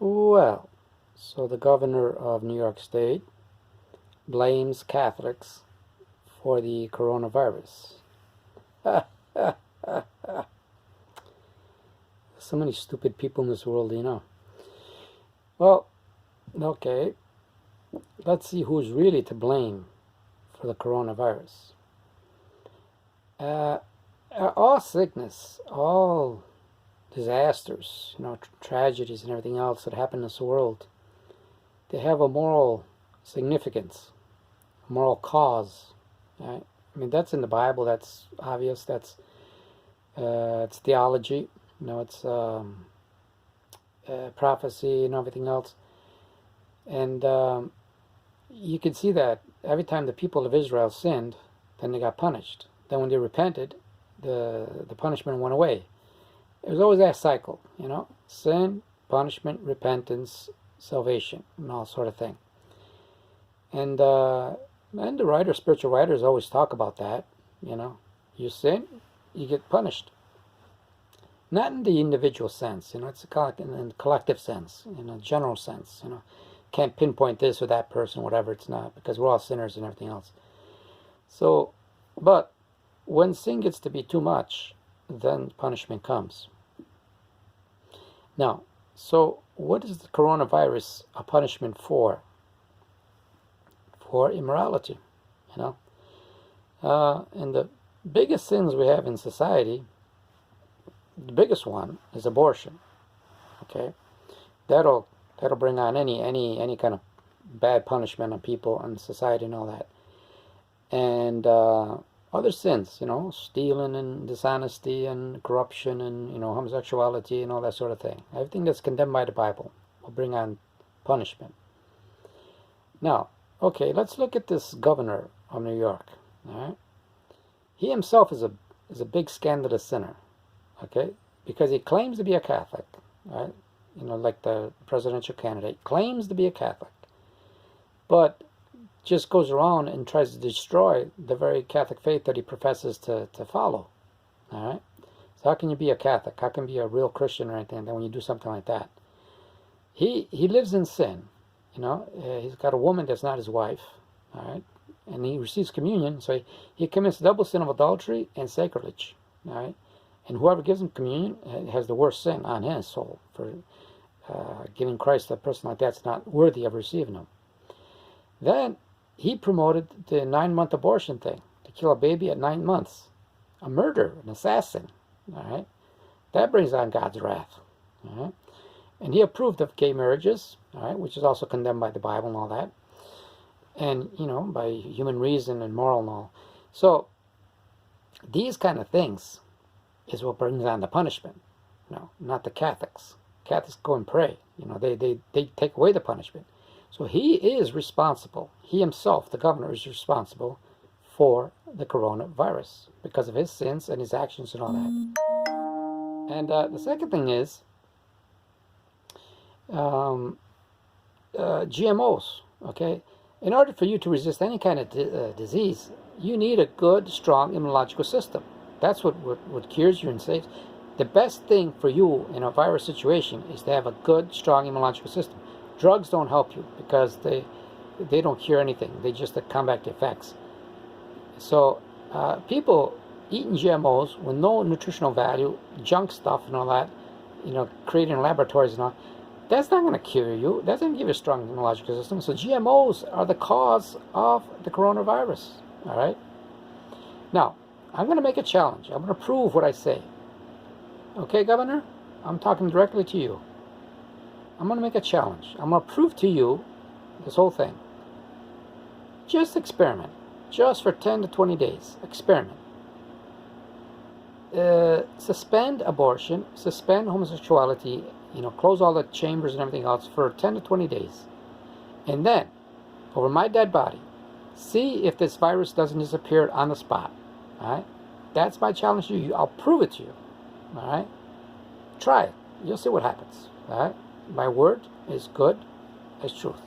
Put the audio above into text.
Well, so the governor of New York State blames Catholics for the coronavirus. So many stupid people in this world, you know. Well, okay, let's see who's really to blame for the coronavirus. All sickness, all disasters, tragedies and everything else that happen in this world, they have a moral significance, a moral cause. Right? I mean, that's in the Bible. That's obvious. That's it's theology. It's prophecy and everything else. And you can see that every time the people of Israel sinned, then they got punished. Then when they repented, the punishment went away. It was always that cycle, sin, punishment, repentance, salvation, and all sort of thing. And the spiritual writers always talk about that, You sin, you get punished. Not in the individual sense, it's in the collective sense, in a general sense, Can't pinpoint this or that person, whatever, it's not, because we're all sinners and everything else. So, but when sin gets to be too much, then punishment comes. Now, so what is the coronavirus a punishment for? For immorality, And the biggest sins we have in society, the biggest one is abortion. Okay, that'll bring on any kind of bad punishment on people and society and all that. And other sins, stealing and dishonesty and corruption and homosexuality and all that sort of thing. Everything that's condemned by the Bible will bring on punishment. Now, okay, let's look at this governor of New York. All right, he himself is a big scandalous sinner. Okay, because he claims to be a Catholic, right? Like the presidential candidate claims to be a Catholic, but just goes around and tries to destroy the very Catholic faith that he professes to follow. All right, so how can you be a Catholic? How can you be a real Christian or anything? Then when you do something like that, he lives in sin. He's got a woman that's not his wife. All right, and he receives communion, so he commits double sin of adultery and sacrilege. All right. And whoever gives him communion has the worst sin on his soul for giving Christ to a person like that's not worthy of receiving him. Then he promoted the 9-month abortion thing, to kill a baby at 9 months. A murderer, an assassin. All right, that brings on God's wrath. All right, and he approved of gay marriages, all right, which is also condemned by the Bible and all that, and by human reason and moral and all. So these kind of things is what brings on the punishment. Not the Catholics. Catholics go and pray. They take away the punishment. So he is responsible. He himself, the governor, is responsible for the coronavirus because of his sins and his actions and all that. And the second thing is GMOs. Okay, in order for you to resist any kind of disease, you need a good, strong immunological system. That's what cures you and saves. The best thing for you in a virus situation is to have a good, strong immunological system. Drugs don't help you because they don't cure anything. They just combat the effects. So people eating GMOs with no nutritional value, junk stuff and all that, created in laboratories and all, that's not going to cure you. That's going to give you a strong immunological system. So GMOs are the cause of the coronavirus. All right? Now, I'm going to make a challenge. I'm going to prove what I say. Okay, Governor? I'm talking directly to you. I'm going to make a challenge. I'm going to prove to you this whole thing. Just experiment. Just for 10 to 20 days. Experiment. Suspend abortion. Suspend homosexuality. Close all the chambers and everything else for 10 to 20 days. And then, over my dead body, see if this virus doesn't disappear on the spot. All right? That's my challenge to you. I'll prove it to you. All right? Try it. You'll see what happens. All right? My word is good as truth.